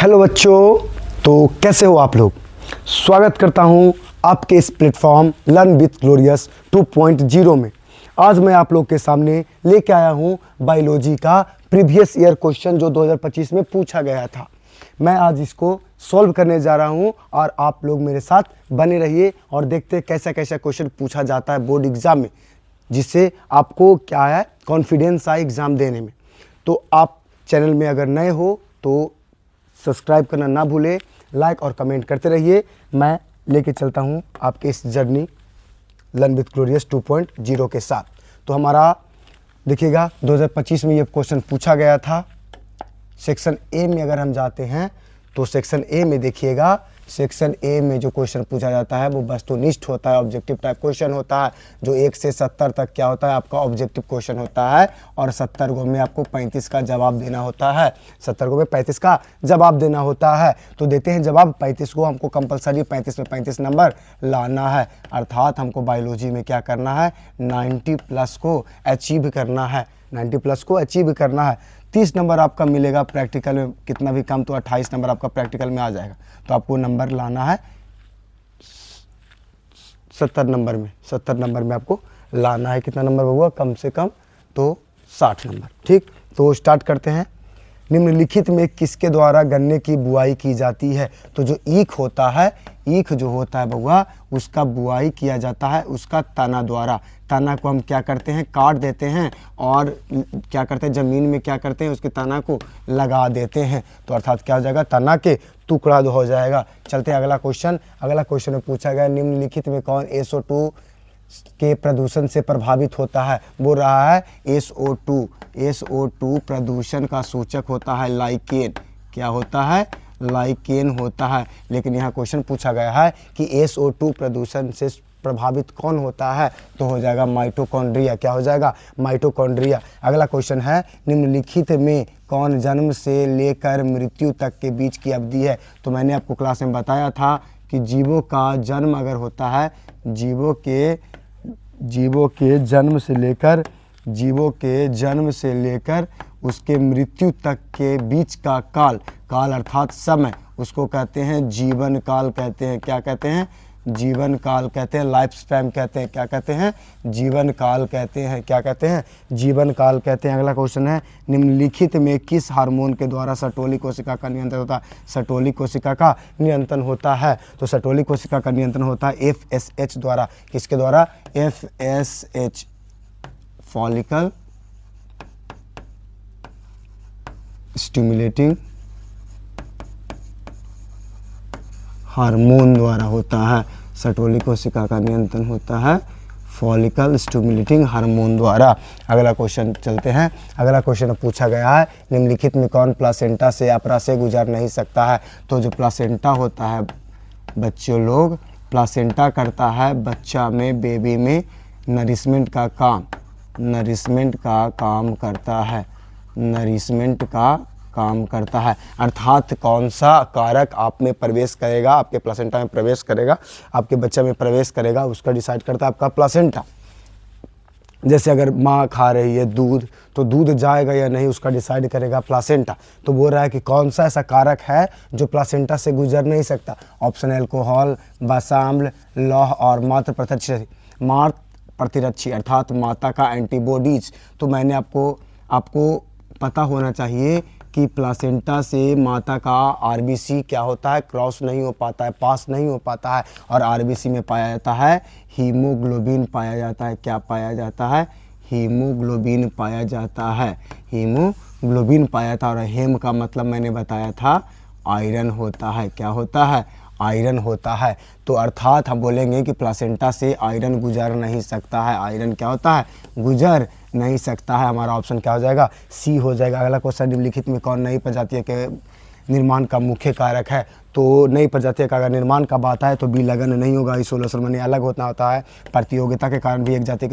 Hello बच्चों, तो कैसे हो आप लोग। स्वागत करता हूं आपके इस प्लेटफॉर्म लर्न विथ ग्लोरियस 2.0 में। आज मैं आप लोग के सामने लेके आया हूं बायोलॉजी का प्रीवियस ईयर क्वेश्चन जो 2025 में पूछा गया था। मैं आज इसको सॉल्व करने जा रहा हूं और आप लोग मेरे साथ बने रहिए और देखते हैं कैसा कैसा क्वेश्चन पूछा जाता है बोर्ड एग्जाम में, जिससे आपको क्या है कॉन्फिडेंस आए एग्ज़ाम देने में। तो आप चैनल में अगर नए हो तो सब्सक्राइब करना ना भूलें, लाइक और कमेंट करते रहिए। मैं लेके चलता हूं आपके इस जर्नी लर्न विथ ग्लोरियस 2.0 के साथ। तो हमारा देखिएगा 2025 में ये क्वेश्चन पूछा गया था। सेक्शन ए में अगर हम जाते हैं तो सेक्शन ए में देखिएगा, सेक्शन ए में जो क्वेश्चन पूछा जाता है वो वस्तुनिष्ठ होता है, ऑब्जेक्टिव टाइप क्वेश्चन होता है, जो 1 से 70 तक क्या होता है आपका ऑब्जेक्टिव क्वेश्चन होता है। और 70 गो में आपको 35 का जवाब देना होता है। 70 गो में 35 का जवाब देना होता है। तो देते हैं जवाब 35 को, हमको कंपलसरी 35 में 35 नंबर लाना है। अर्थात हमको बायोलॉजी में क्या करना है, 90 प्लस को अचीव करना है। 90 प्लस को अचीव करना है। 30 नंबर आपका मिलेगा प्रैक्टिकल में, कितना भी कम तो 28 नंबर आपका प्रैक्टिकल में आ जाएगा। तो आपको नंबर लाना है 70 नंबर में। 70 नंबर में आपको लाना है कितना नंबर होगा, कम से कम तो 60 नंबर। ठीक, तो स्टार्ट करते हैं। निम्नलिखित में किसके द्वारा गन्ने की बुआई की जाती है। तो जो ईख होता है, ईख जो होता है बउआ, उसका बुआई किया जाता है उसका तना द्वारा। तना को हम क्या करते हैं, काट देते हैं और क्या करते हैं, ज़मीन में क्या करते हैं, उसके तना को लगा देते हैं। तो अर्थात क्या हो जाएगा, तना के टुकड़ा हो जाएगा। चलते हैं अगला क्वेश्चन। अगला क्वेश्चन में पूछा गया निम्नलिखित में कौन SO2 के प्रदूषण से प्रभावित होता है। बोल रहा है SO2। SO2 प्रदूषण का सूचक होता है लाइकेन। क्या होता है, लाइकेन होता है। लेकिन यहाँ क्वेश्चन पूछा गया है कि SO2 प्रदूषण से प्रभावित कौन होता है, तो हो जाएगा माइटोकॉन्ड्रिया। क्या हो जाएगा, माइटोकॉन्ड्रिया। अगला क्वेश्चन है निम्नलिखित में कौन जन्म से लेकर मृत्यु तक के बीच की अवधि है। तो मैंने आपको क्लास में बताया था कि जीवों का जन्म अगर होता है, जीवों के जन्म से लेकर उसके मृत्यु तक के बीच का काल अर्थात समय, उसको कहते हैं जीवन काल कहते हैं। क्या कहते हैं, जीवन काल कहते हैं, लाइफ स्पैन कहते हैं। क्या कहते हैं, जीवन काल कहते हैं। क्या कहते हैं, जीवन काल कहते हैं। अगला क्वेश्चन है निम्नलिखित में किस हार्मोन के द्वारा सटोली कोशिका का नियंत्रण होता है। सटोली कोशिका का नियंत्रण होता है, तो सटोली कोशिका का नियंत्रण होता है FSH द्वारा। किसके द्वारा, FSH, फॉलिकल स्टिमुलेटिंग हार्मोन द्वारा होता है। सटोली कोशिका का नियंत्रण होता है फॉलिकल स्टिमुलेटिंग हार्मोन द्वारा। अगला क्वेश्चन चलते हैं। अगला क्वेश्चन पूछा गया है निम्नलिखित में कौन प्लासेंटा से अपरा से गुजर नहीं सकता है। तो जो प्लासेंटा होता है बच्चों लोग, प्लासेंटा करता है बच्चा में, बेबी में नरिशमेंट का काम करता है। अर्थात कौन सा कारक आप में प्रवेश करेगा, आपके प्लासेंटा में प्रवेश करेगा, आपके बच्चे में प्रवेश करेगा, उसका डिसाइड करता है आपका प्लासेंटा। जैसे अगर माँ खा रही है दूध, तो दूध जाएगा या नहीं उसका डिसाइड करेगा प्लासेंटा। तो बोल रहा है कि कौन सा ऐसा कारक है जो प्लासेंटा से गुजर नहीं सकता। ऑप्शन अल्कोहल, वसाम्ल, लौह और मात्र प्रतिरक्षी अर्थात माता का एंटीबॉडीज। तो मैंने आपको पता होना चाहिए कि प्लासेंटा से माता का RBC क्या होता है, क्रॉस नहीं हो पाता है, पास नहीं हो पाता है। और RBC में पाया जाता है हीमोग्लोबिन पाया जाता है। क्या पाया जाता है, हीमोग्लोबिन पाया जाता है। हीमोग्लोबिन पाया था। और हेम का मतलब मैंने बताया था आयरन होता है। क्या होता है, आयरन होता है। तो अर्थात हम बोलेंगे कि प्लासेंटा से आयरन गुजर नहीं सकता है। आयरन क्या होता है, गुजर नहीं सकता है। हमारा ऑप्शन क्या हो जाएगा, C हो जाएगा। अगला क्वेश्चन निम्नलिखित में कौन नई प्रजातियों के निर्माण का मुख्य कारक है। तो नई प्रजाति का अगर निर्माण कब आता है तो बी लगन नहीं होगा, आइसोलेशन माने अलग होता है। प्रतियोगिता के कारण भी एक जाति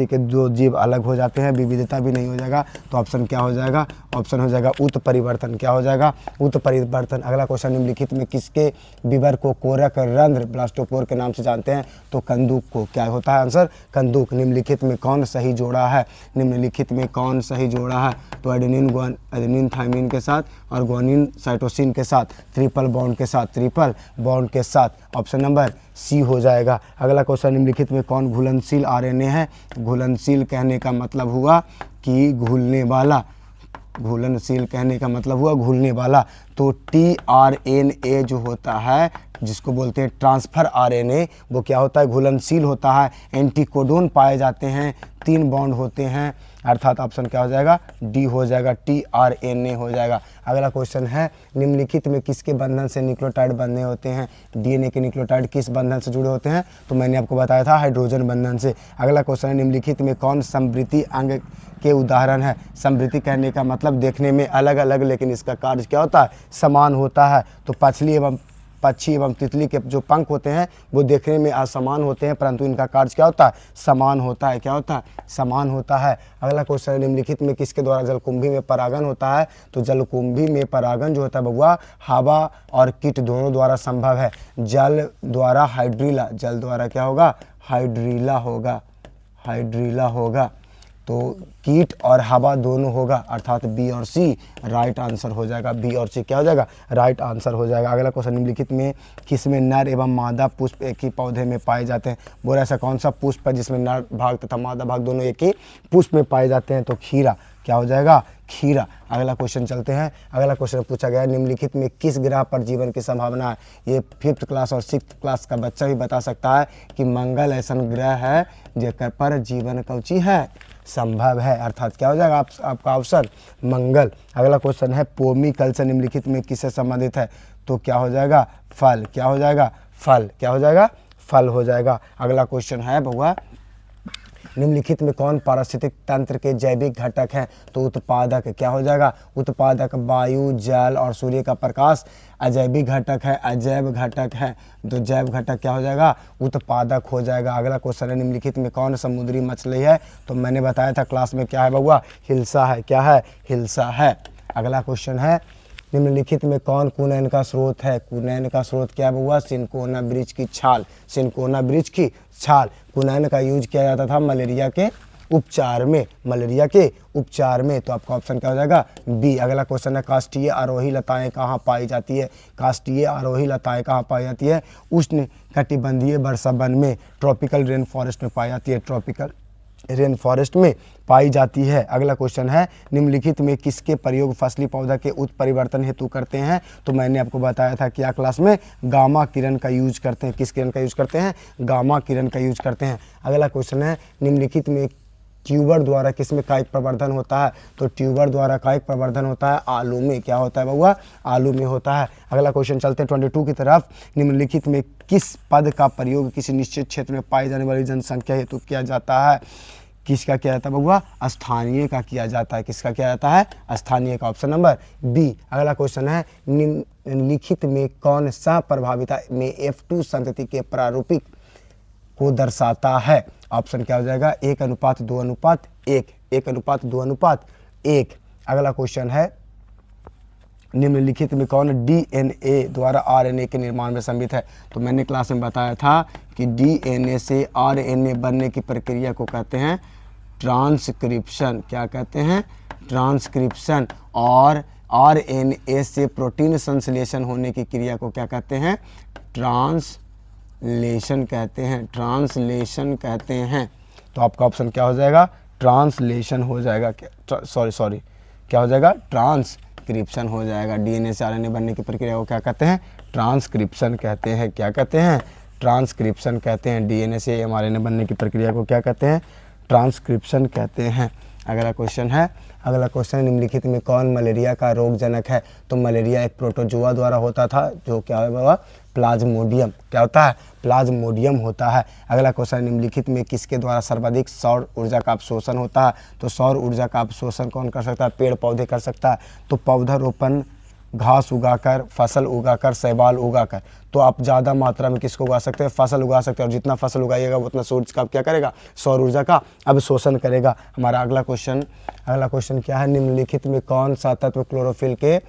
के दो जीव अलग हो जाते हैं, विविधता भी नहीं हो जाएगा। तो ऑप्शन क्या हो जाएगा, ऑप्शन हो जाएगा उत्परिवर्तन। क्या हो जाएगा, उत्परिवर्तन। अगला क्वेश्चन, निम्नलिखित में किसके विवर को कोरक रंध्र ब्लास्टोपोर के नाम से जानते हैं, तो कंदूक को। क्या होता है आंसर, कंदूक। निम्नलिखित में कौन सही जोड़ा है, निम्नलिखित में कौन सही जोड़ा है, तो एडेनिन थाइमिन के साथ और ग्वानिन साइटोसिन के साथ, ट्रिपल बॉन्ड के साथ, ट्रिपल बॉन्ड के साथ। ऑप्शन नंबर सी हो जाएगा। अगला क्वेश्चन, निम्नलिखित में कौन घुलनशील आरएनए है। घुलनशील कहने का मतलब हुआ कि घुलने वाला, घुलनशील कहने का मतलब हुआ घुलने वाला। तो टीआरएनए जो होता है, जिसको बोलते हैं ट्रांसफर आरएनए, वो क्या होता है, घुलनशील होता है। एंटीकोडोन पाए जाते हैं, 3 बॉन्ड होते हैं, अर्थात ऑप्शन क्या हो जाएगा, डी हो जाएगा, टीआरएनए हो जाएगा। अगला क्वेश्चन है, निम्नलिखित में किसके बंधन से न्यूक्लियोटाइड बंधे होते हैं। डीएनए के न्यूक्लियोटाइड किस बंधन से जुड़े होते हैं, तो मैंने आपको बताया था हाइड्रोजन बंधन से। अगला क्वेश्चन है, निम्नलिखित में कौन समवृत्ति अंग के उदाहरण है। समवृत्ति कहने का मतलब देखने में अलग अलग लेकिन इसका कार्य क्या होता है, समान होता है। तो पक्षी एवं तितली के जो पंख होते हैं वो देखने में असमान होते हैं, परंतु इनका कार्य क्या होता है, समान होता है। क्या होता है, समान होता है। अगला क्वेश्चन है, निम्नलिखित में किसके द्वारा जलकुंभी में परागन होता है, तो जलकुंभी में परागन जो होता है बबुआ, हवा और कीट दोनों द्वारा संभव है। जल द्वारा हाइड्रीला, जल द्वारा क्या होगा, हाइड्रीला होगा, हाइड्रीला होगा। तो कीट और हवा दोनों होगा, अर्थात बी और सी राइट आंसर हो जाएगा। बी और सी क्या हो जाएगा, राइट आंसर हो जाएगा। अगला क्वेश्चन, निम्नलिखित में किसमें नर एवं मादा पुष्प एक ही पौधे में पाए जाते हैं। बोला ऐसा कौन सा पुष्प है जिसमें नर भाग तथा मादा भाग दोनों एक ही पुष्प में पाए जाते हैं, तो खीरा। क्या हो जाएगा, खीरा। अगला क्वेश्चन चलते हैं। अगला क्वेश्चन पूछा गया, निम्नलिखित में किस ग्रह पर जीवन की संभावना है। ये 5th क्लास और 6th क्लास का बच्चा भी बता सकता है कि मंगल ऐसा ग्रह है जेकर पर जीवन कौची है, संभव है, अर्थात क्या हो जाएगा आपका ऑप्शन मंगल। अगला क्वेश्चन है, पोमी कल्चर निम्नलिखित में किससे संबंधित है, तो क्या हो जाएगा, फल। क्या हो जाएगा, फल। क्या हो जाएगा, फल हो जाएगा। अगला क्वेश्चन है बउआ, निम्नलिखित में कौन पारिस्थितिक तंत्र के जैविक घटक हैं, तो उत्पादक। क्या हो जाएगा, उत्पादक। वायु, जल और सूर्य का प्रकाश अजैविक घटक है, अजैव घटक है, तो जैव घटक क्या हो जाएगा, उत्पादक हो जाएगा। अगला क्वेश्चन है, निम्नलिखित में कौन समुद्री मछली है, तो मैंने बताया था क्लास में, क्या है बउआ, हिल्सा है। क्या है, हिल्सा है। अगला क्वेश्चन है, निम्नलिखित में कौन कुनैन का स्रोत है। कुनैन का स्रोत क्या हुआ, सिनकोना वृक्ष की छाल, सिनकोना वृक्ष की छाल। कुनैन का यूज किया जाता था मलेरिया के उपचार में, मलेरिया के उपचार में। तो आपका ऑप्शन क्या हो जाएगा, बी। अगला क्वेश्चन है, काष्ठीय आरोही लताएं कहाँ पाई जाती है। काष्ठीय आरोही लताएं कहाँ पाई जाती है, उष्ण कटिबंधीय वर्षा वन में, ट्रॉपिकल रेन फॉरेस्ट में पाई जाती है, ट्रॉपिकल रेन फॉरेस्ट में पाई जाती है। अगला क्वेश्चन है, निम्नलिखित में किसके प्रयोग फसली पौधा के उत्परिवर्तन हेतु करते हैं, तो मैंने आपको बताया था क्या क्लास में, गामा किरण का यूज करते हैं। किस किरण का यूज करते हैं, गामा किरण का यूज करते हैं। अगला क्वेश्चन है, निम्नलिखित में ट्यूबर द्वारा किसमें कायिक प्रवर्धन होता है, तो ट्यूबर द्वारा कायिक प्रवर्धन होता है आलू में। क्या होता है बउआ, आलू में होता है। अगला क्वेश्चन चलते हैं 22 की तरफ। निम्नलिखित में किस पद का प्रयोग किसी निश्चित क्षेत्र में पाई जाने वाली जनसंख्या हेतु किया जाता है। किसका किया जाता है बउआ, स्थानीय का किया जाता है। किसका किया जाता है, स्थानीय का। Option number B. अगला क्वेश्चन है, निम्नलिखित में कौन सा प्रभाविता में F2 संतति के प्रारूपिक को दर्शाता है। ऑप्शन क्या हो जाएगा, 1:2:1, 1:2:1। अगला क्वेश्चन है, निम्नलिखित में कौन डीएनए द्वारा आरएनए के निर्माण में सम्मिलित है। तो मैंने क्लास में बताया था कि डीएनए से आरएनए बनने की प्रक्रिया को कहते हैं ट्रांसक्रिप्शन। क्या कहते हैं, ट्रांसक्रिप्शन। और आरएनए से प्रोटीन संश्लेषण होने की क्रिया को क्या कहते हैं, ट्रांसलेशन कहते हैं, ट्रांसलेशन कहते हैं। तो आपका ऑप्शन क्या हो जाएगा, ट्रांसलेशन हो जाएगा। सॉरी क्या हो जाएगा, ट्रांसक्रिप्शन हो जाएगा। डीएनए से आरएनए बनने की प्रक्रिया को क्या कहते हैं, ट्रांसक्रिप्शन कहते हैं। क्या कहते हैं, ट्रांसक्रिप्शन कहते हैं। डीएनए से एमआरएनए बनने की प्रक्रिया को क्या कहते हैं, ट्रांसक्रिप्शन कहते हैं। अगला क्वेश्चन है, निम्नलिखित में कौन मलेरिया का रोगजनक है। तो मलेरिया एक प्रोटोजुआ द्वारा होता था, जो क्या है बाबा, प्लाज्मोडियम। क्या होता है, प्लाज्मोडियम होता है। अगला क्वेश्चन, निम्नलिखित में किसके द्वारा सर्वाधिक सौर ऊर्जा का अवशोषण होता है। तो सौर ऊर्जा का अवशोषण कौन कर सकता है, पेड़ पौधे कर सकता है। तो पौधारोपण घास उगाकर, फसल उगाकर, शैवाल उगाकर। तो आप ज़्यादा मात्रा में किसको उगा सकते हैं? फसल उगा सकते हैं, और जितना फसल उगाइएगा उतना सूरज का क्या करेगा? सौर ऊर्जा का अवशोषण करेगा। हमारा अगला क्वेश्चन क्या है? निम्नलिखित में कौन सा तत्व क्लोरोफिल के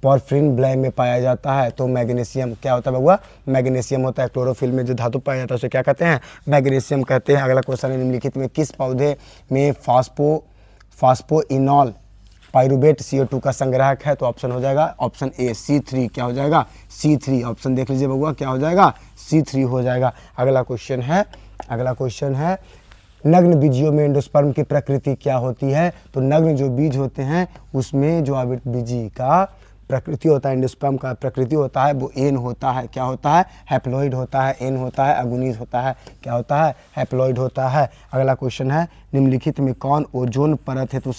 पॉरफिरिन ब्लय में पाया जाता है? तो मैग्नीशियम। क्या होता है बउआ? मैग्नीशियम होता है। क्लोरोफिल में जो धातु पाया जाता है उसे क्या कहते हैं? मैग्नीशियम कहते हैं। अगला क्वेश्चन है, निम्नलिखित में किस पौधे में फास्फोइनॉल पाइरुवेट CO2 का संग्राहक है? तो ऑप्शन हो जाएगा ऑप्शन ए C3। क्या हो जाएगा? C3। ऑप्शन देख लीजिए बउआ, क्या हो जाएगा? C3 हो जाएगा। अगला क्वेश्चन है नग्न बीजियों में एंडोस्पर्म की प्रकृति क्या होती है? तो नग्न जो बीज होते हैं उसमें जो आवृत बीजी का प्रकृति होता है, एंडोस्पर्म का प्रकृति होता है, वो एन होता है। क्या होता है? हैप्लॉइड होता है। एन होता है, अगुनीज होता है। क्या होता है? हैप्लॉइड होता है। अगला क्वेश्चन है, निम्नलिखित में कौन ओजोन परत हेतु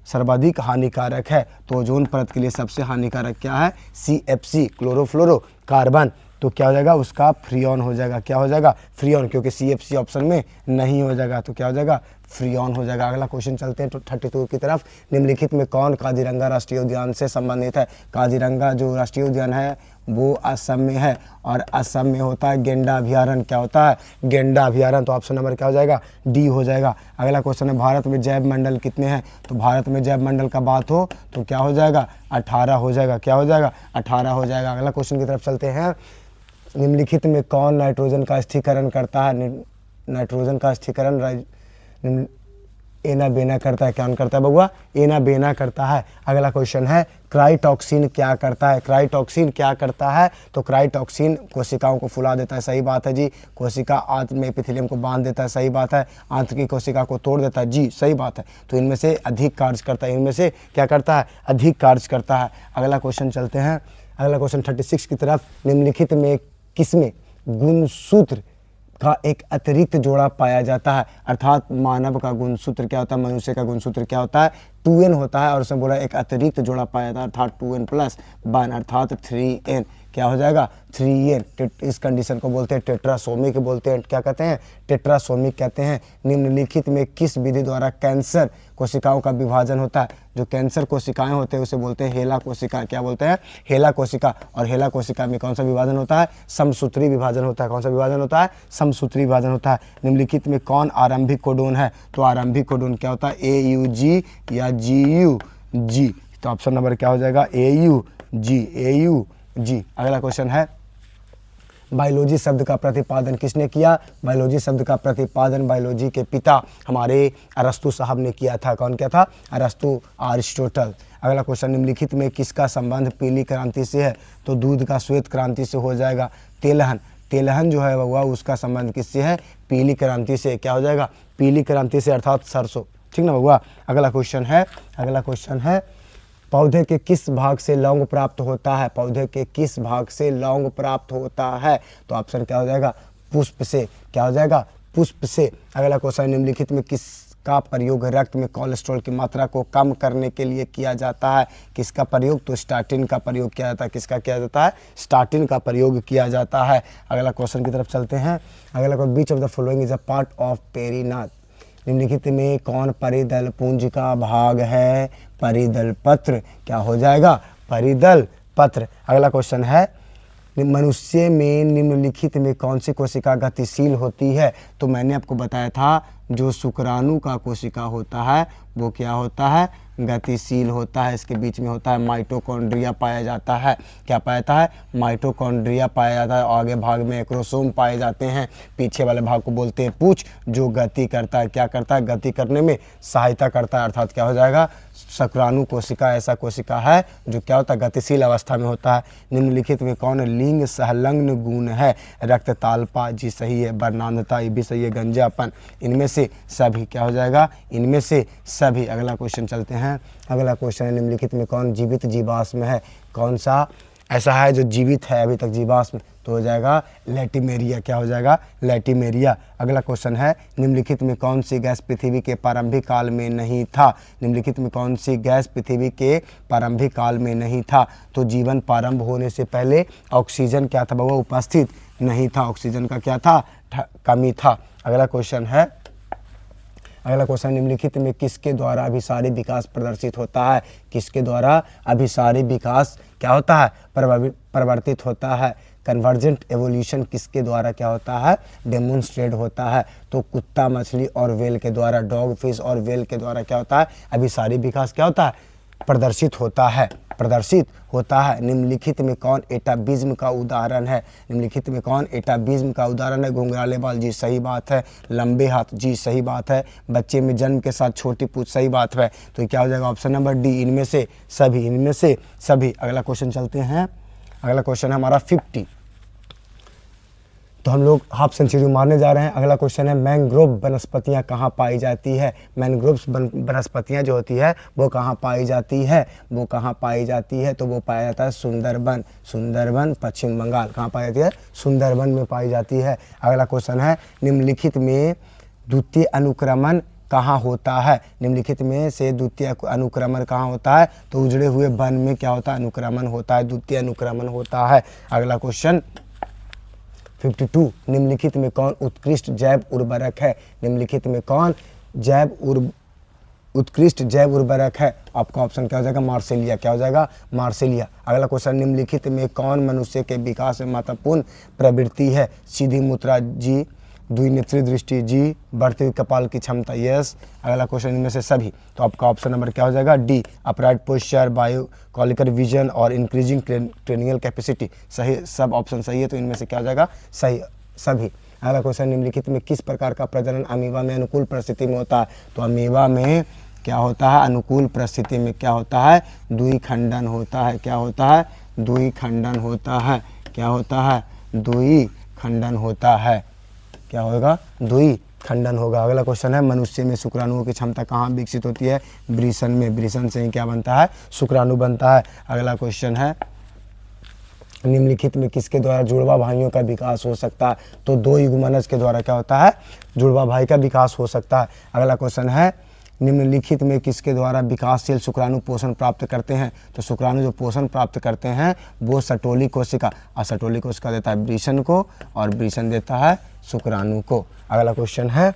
सर्वाधिक हानिकारक है? तो ओजोन परत के लिए सबसे हानिकारक क्या है? CFC, chlorofluorocarbon. तो क्या हो जाएगा? उसका फ्रीऑन हो जाएगा। क्या हो जाएगा? फ्रीऑन, क्योंकि CFC ऑप्शन में नहीं हो जाएगा, तो क्या हो जाएगा? फ्रीऑन हो जाएगा। अगला क्वेश्चन चलते हैं तो 32 की तरफ। निम्नलिखित में कौन काजीरंगा राष्ट्रीय उद्यान से संबंधित है? काजीरंगा जो राष्ट्रीय उद्यान है वो असम में है, और असम में होता है गेंडा अभयारण्य। क्या होता है? गेंडा अभयारण्य। तो ऑप्शन नंबर क्या हो जाएगा? डी हो जाएगा। अगला क्वेश्चन है, भारत में जैव मंडल कितने हैं? तो भारत में जैव मंडल का बात हो तो क्या हो जाएगा? 18 हो जाएगा। क्या हो जाएगा? 18 हो जाएगा। अगला क्वेश्चन की तरफ चलते हैं। निम्नलिखित में कौन नाइट्रोजन का स्थिरीकरण करता है? नाइट्रोजन का स्थिरीकरण एना बेना करता है। क्या करता है बउआ? एना बेना करता है। अगला क्वेश्चन है, क्राइटॉक्सिन क्या करता है? क्राइटॉक्सिन क्या करता है? तो क्राइटॉक्सिन कोशिकाओं को फुला देता है। सही बात है जी। कोशिका आंत में एपिथेलियम को बांध देता है। सही बात है। आंत की कोशिका को तोड़ देता है। जी सही बात है। तो इनमें से अधिक कार्य करता है। इनमें से क्या करता है? अधिक कार्य करता है। अगला क्वेश्चन चलते हैं। अगला क्वेश्चन 36 की तरफ। निम्नलिखित में किसमें गुणसूत्र का एक अतिरिक्त जोड़ा पाया जाता है? अर्थात मानव का गुणसूत्र क्या होता है? मनुष्य का गुणसूत्र क्या होता है? 2n होता है, और उसमें बोला एक अतिरिक्त जोड़ा पाया जाता है, अर्थात 2n+1 अर्थात 3n। क्या हो जाएगा? 3n। इस कंडीशन को बोलते हैं टेट्रासोमिक बोलते हैं। क्या कहते हैं? टेट्रासोमिक कहते हैं। निम्नलिखित में किस विधि द्वारा कैंसर कोशिकाओं का विभाजन होता है? जो कैंसर कोशिकाएं होते हैं उसे बोलते हैं हेला कोशिका। क्या बोलते हैं? हेला कोशिका। और हेला कोशिका में कौन सा विभाजन होता है? समसूत्री विभाजन होता है। कौन सा विभाजन होता है? समसूत्री विभाजन होता है। निम्नलिखित में कौन आरंभिक कोडोन है? तो आरंभिक कोडोन क्या होता है? AUG या GUG। तो ऑप्शन नंबर क्या हो जाएगा? AUG। अगला क्वेश्चन है, बायोलॉजी शब्द का प्रतिपादन किसने किया? बायोलॉजी शब्द का प्रतिपादन बायोलॉजी के पिता हमारे अरस्तु साहब ने किया था। कौन किया था? अरस्तु, अरिस्टोटल। अगला क्वेश्चन, निम्नलिखित में किसका संबंध पीली क्रांति से है? तो दूध का श्वेत क्रांति से हो जाएगा। तेलहन जो है वह उसका संबंध किससे है? पीली क्रांति से। क्या हो जाएगा? पीली क्रांति से, अर्थात सरसों। ठीक ना बउआ? अगला क्वेश्चन है पौधे के किस भाग से लौंग प्राप्त होता है? पौधे के किस भाग से लौंग प्राप्त होता है? तो ऑप्शन क्या हो जाएगा? पुष्प से। क्या हो जाएगा? पुष्प से। अगला क्वेश्चन, निम्नलिखित में किसका प्रयोग रक्त में कोलेस्ट्रॉल की मात्रा को कम करने के लिए किया जाता है? किसका प्रयोग? तो स्टार्टिन का प्रयोग किया जाता है। किसका किया जाता है? स्टार्टिन का प्रयोग किया जाता है। अगला क्वेश्चन की तरफ चलते हैं। अगला question, which of the following is a part of perianth. निम्नलिखित में कौन परिदल पुंज का भाग है? परिदल पत्र। क्या हो जाएगा? परिदल पत्र। अगला क्वेश्चन है, मनुष्य में निम्नलिखित में कौन सी कोशिका गतिशील होती है? तो मैंने आपको बताया था जो शुक्राणु का कोशिका होता है वो क्या होता है? गतिशील होता है। इसके बीच में होता है माइटोकॉन्ड्रिया पाया जाता है। क्या पाया जाता है? माइटोकॉन्ड्रिया पाया जाता है। आगे भाग में एक्रोसोम पाए जाते हैं। पीछे वाले भाग को बोलते हैं पूंछ, जो गति करता है। क्या करता है? गति करने में सहायता करता है। अर्थात क्या हो जाएगा? शुक्राणु कोशिका ऐसा कोशिका है जो क्या होता है? गतिशील अवस्था में होता है। निम्नलिखित में कौन लिंग संलग्न गुण है? रक्तताल्पा। जी सही है। वर्णांधता, ये भी सही है। गंजापन। इनमें से सभी। क्या हो जाएगा? इनमें से सभी। अगला क्वेश्चन चलते हैं। अगला क्वेश्चन है, निम्नलिखित में कौन जीवित जीवाश्म है? कौन सा ऐसा है जो जीवित है अभी तक जीवाश्म? तो हो जाएगा लैटिमेरिया। क्या हो जाएगा? लैटिमेरिया। अगला क्वेश्चन है, निम्नलिखित में कौन सी गैस पृथ्वी के प्रारंभिक काल में नहीं था? निम्नलिखित में कौन सी गैस पृथ्वी के प्रारंभिक काल में नहीं था? तो जीवन प्रारंभ होने से पहले ऑक्सीजन क्या था बाबा? उपस्थित नहीं था। ऑक्सीजन का क्या था? कमी था। अगला अगला क्वेश्चन, निम्नलिखित में किसके द्वारा अभिसारी विकास प्रदर्शित होता है? किसके द्वारा अभिसारी विकास क्या होता है? प्रवर्तित होता है। कन्वर्जेंट एवोल्यूशन किसके द्वारा क्या होता है? डेमोन्स्ट्रेट होता है। तो कुत्ता, मछली और व्हेल के द्वारा, डॉग, फिश और व्हेल के द्वारा क्या होता है? अभिसारी विकास क्या होता है? प्रदर्शित होता है, प्रदर्शित होता है। निम्नलिखित में कौन एटाबिज्म का उदाहरण है? निम्नलिखित में कौन एटाबिज्म का उदाहरण है? घुंघराले बाल, जी सही बात है। लंबे हाथ, जी सही बात है। बच्चे में जन्म के साथ छोटी पूंछ, सही बात है। तो क्या हो जाएगा? ऑप्शन नंबर डी, इनमें से सभी, इनमें से सभी। अगला क्वेश्चन चलते हैं। अगला क्वेश्चन है हमारा 50। तो हम लोग हाफ सेंचुरी मारने जा रहे हैं। अगला क्वेश्चन है, मैंग्रोव वनस्पतियाँ कहाँ पाई जाती है? मैंग्रोव वनस्पतियाँ जो होती है वो कहाँ पाई जाती है? वो कहाँ पाई जाती है? तो वो पाया जाता है सुंदरबन, सुंदरबन पश्चिम बंगाल। कहाँ पाई जाती है? सुंदरबन में पाई जाती है। अगला क्वेश्चन है, निम्नलिखित में द्वितीय अनुक्रमण कहाँ होता है? निम्नलिखित में से द्वितीय अनुक्रमण कहाँ होता है? तो उजड़े हुए वन में क्या होता है? अनुक्रमण होता है, द्वितीय अनुक्रमण होता है। अगला क्वेश्चन 52, निम्नलिखित में कौन उत्कृष्ट जैव उर्वरक है? निम्नलिखित में कौन उत्कृष्ट जैव उर्वरक है? आपका ऑप्शन क्या हो जाएगा? मार्सेलिया। क्या हो जाएगा? मार्सेलिया। अगला क्वेश्चन, निम्नलिखित में कौन मनुष्य के विकास में महत्वपूर्ण प्रवृत्ति है? सीधी मुद्रा, जी। द्विनेत्री दृष्टि, जी। बढ़ती हुई कपाल की क्षमता, यस। अगला क्वेश्चन इनमें से सभी। तो आपका ऑप्शन नंबर क्या हो जाएगा? डी, अपराइट पोस्चर, बायोकॉलिकल विजन और इंक्रीजिंग क्रेनियल कैपेसिटी, सही। सब ऑप्शन सही है, तो इनमें से क्या हो जाएगा? सही, सभी। अगला क्वेश्चन, निम्नलिखित में किस प्रकार का प्रजनन अमीबा में अनुकूल परिस्थिति में होता है? तो अमीबा में क्या होता है? अनुकूल परिस्थिति में क्या होता है? द्विखंडन होता है। क्या होता है? द्विखंडन होता है। क्या होता है? द्विखंडन होता है। क्या होगा? द्विखंडन होगा। अगला क्वेश्चन है, मनुष्य में शुक्राणुओं की क्षमता कहाँ विकसित होती है? वृषण में। वृषण से ही क्या बनता है? शुक्राणु बनता है। अगला क्वेश्चन है, निम्नलिखित में किसके द्वारा जुड़वा भाइयों का विकास हो सकता है? तो दो युग्मनज के द्वारा क्या होता है? जुड़वा भाई का विकास हो सकता है। अगला क्वेश्चन है, निम्नलिखित में किसके द्वारा विकासशील शुक्राणु पोषण प्राप्त करते हैं? तो शुक्राणु जो पोषण प्राप्त करते हैं वो सटोली कोशिका, और सटोली कोशिका देता है वृषण को, और वृषण देता है शुक्राणु को। अगला क्वेश्चन है,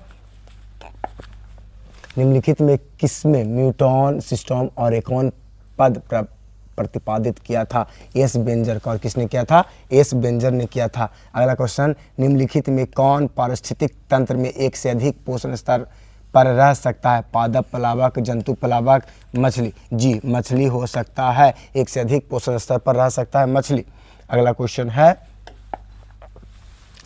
निम्नलिखित में किसमें म्यूटॉन, सिस्टोम और एकॉन पद प्रतिपादित किया था? एस बेंजर का। और किसने किया था? एस बेंजर ने किया था। अगला क्वेश्चन, निम्नलिखित में कौन पारिस्थितिक तंत्र में एक से अधिक पोषण स्तर पर रह सकता है? पादप प्लावक, जंतु प्लावक, मछली, जी। मछली हो सकता है, एक से अधिक पोषण स्तर पर रह सकता है मछली। अगला क्वेश्चन है,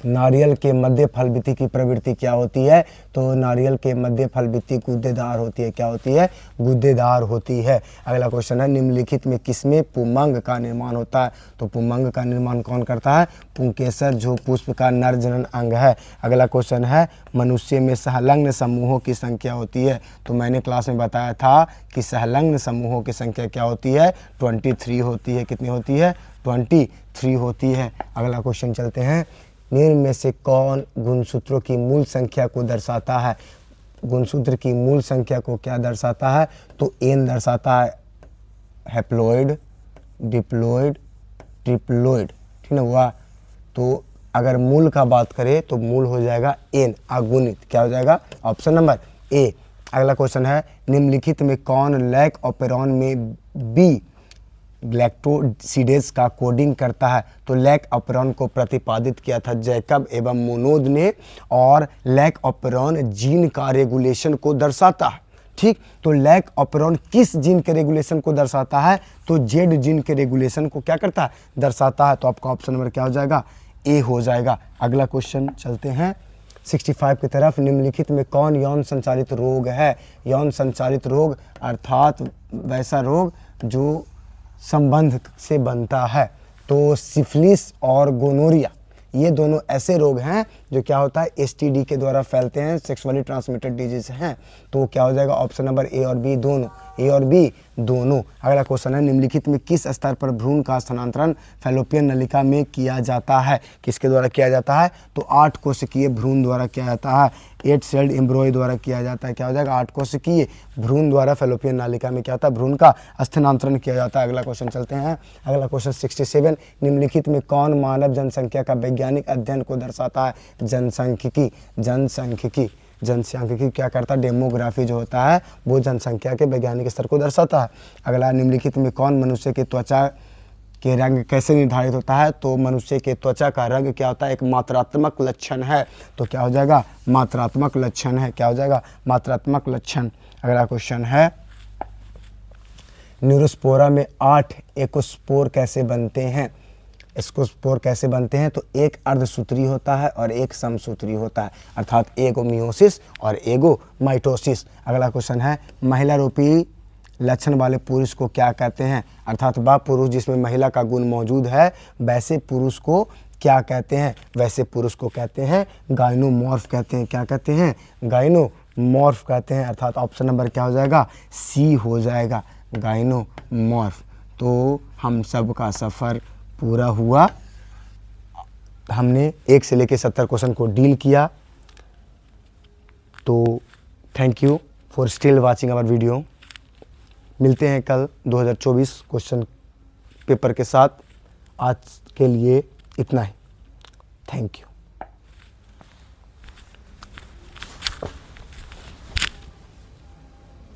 नारियल के मध्य फलवृत्ति की प्रवृत्ति क्या होती है? तो नारियल के मध्य फलवृत्ति गूदेदार होती है। क्या होती है? गूदेदार होती है। अगला क्वेश्चन है, निम्नलिखित में किसमें पुंमंग का निर्माण होता है? तो पुंमंग का निर्माण कौन करता है? पुंकेसर, जो पुष्प का नर जनन अंग है। अगला क्वेश्चन है, मनुष्य में सहलग्न समूहों की संख्या होती है? तो मैंने क्लास में बताया था कि सहलग्न समूहों की संख्या क्या होती है? 23 होती है। कितनी होती है? 23 होती है। अगला क्वेश्चन चलते हैं, निम्न में से कौन गुणसूत्रों की मूल संख्या को दर्शाता है? गुणसूत्र की मूल संख्या को क्या दर्शाता है? तो एन दर्शाता है। हैप्लॉइड, डिप्लॉइड, ट्रिप्लॉइड, ठीक ना हुआ? तो अगर मूल का बात करें तो मूल हो जाएगा एन, अगुणित। क्या हो जाएगा? Option number A. अगला क्वेश्चन है, निम्नलिखित में कौन लैक ऑपेरॉन में बी ग्लैक्टोसिडेज का कोडिंग करता है? तो लैक ऑपेरॉन को प्रतिपादित किया था जैकब एवं मोनोद ने, और लैक ऑपेरॉन जीन का रेगुलेशन को दर्शाता है। ठीक, तो लैक ऑपेरॉन किस जीन के रेगुलेशन को दर्शाता है? तो जेड जीन के रेगुलेशन को क्या करता है? दर्शाता है। तो आपका ऑप्शन नंबर क्या हो जाएगा? ए हो जाएगा। अगला क्वेश्चन चलते हैं 65 की तरफ, निम्नलिखित में कौन यौन संचालित रोग है? यौन संचालित रोग अर्थात वैसा रोग जो संबंध से बनता है। तो सिफिलिस और गोनोरिया, ये दोनों ऐसे रोग हैं जो क्या होता है? एसटीडी के द्वारा फैलते हैं, सेक्सुअली ट्रांसमिटेड डिजीज हैं। तो क्या हो जाएगा? ऑप्शन नंबर ए और बी दोनों, ए और बी दोनों। अगला क्वेश्चन है, निम्नलिखित में किस स्तर पर भ्रूण का स्थानांतरण फैलोपियन नलिका में किया जाता है? किसके द्वारा किया जाता है? तो 8 कोशिकीय भ्रूण द्वारा किया जाता है। 8 सेल्ड एम्ब्रॉय द्वारा किया जाता है। क्या हो जाएगा? 8 कोशिकीय भ्रूण द्वारा फैलोपियन नालिका में क्या होता है? भ्रूण का स्थानांतरण किया जाता है। अगला क्वेश्चन चलते हैं। अगला क्वेश्चन 67, निम्नलिखित में कौन मानव जनसंख्या का वैज्ञानिक अध्ययन को दर्शाता है? जनसांख्यिकी, जनसांख्यिकी, जनसांख्यिकी क्या करता है, डेमोग्राफी जो होता है वो जनसंख्या के वैज्ञानिक स्तर को दर्शाता है। अगला, निम्नलिखित में कौन मनुष्य की त्वचा के रंग कैसे निर्धारित होता है, तो मनुष्य के त्वचा का रंग क्या होता है, एक मात्रात्मक लक्षण है। तो क्या हो जाएगा, मात्रात्मक लक्षण है। क्या हो जाएगा, मात्रात्मक लक्षण। अगला क्वेश्चन है, न्यूरोस्पोरा में 8 एकोस्पोर कैसे बनते हैं। एकोस्पोर कैसे बनते हैं, तो एक अर्धसूत्री होता है और एक समसूत्री होता है, अर्थात एगो मियोसिस और एगो माइटोसिस। अगला क्वेश्चन है, महिला रूपी लक्षण वाले पुरुष को क्या कहते हैं, अर्थात वह पुरुष जिसमें महिला का गुण मौजूद है वैसे पुरुष को क्या कहते हैं, वैसे पुरुष को कहते हैं गाइनोमॉर्फ कहते हैं। क्या कहते हैं, गाइनोमॉर्फ कहते हैं, अर्थात ऑप्शन नंबर क्या हो जाएगा, सी हो जाएगा, गाइनोमॉर्फ। तो हम सब का सफ़र पूरा हुआ, हमने 1 से लेकर 70 क्वेश्चन को डील किया। तो thank you for still watching our video. मिलते हैं कल 2024 क्वेश्चन पेपर के साथ। आज के लिए इतना ही। Thank you.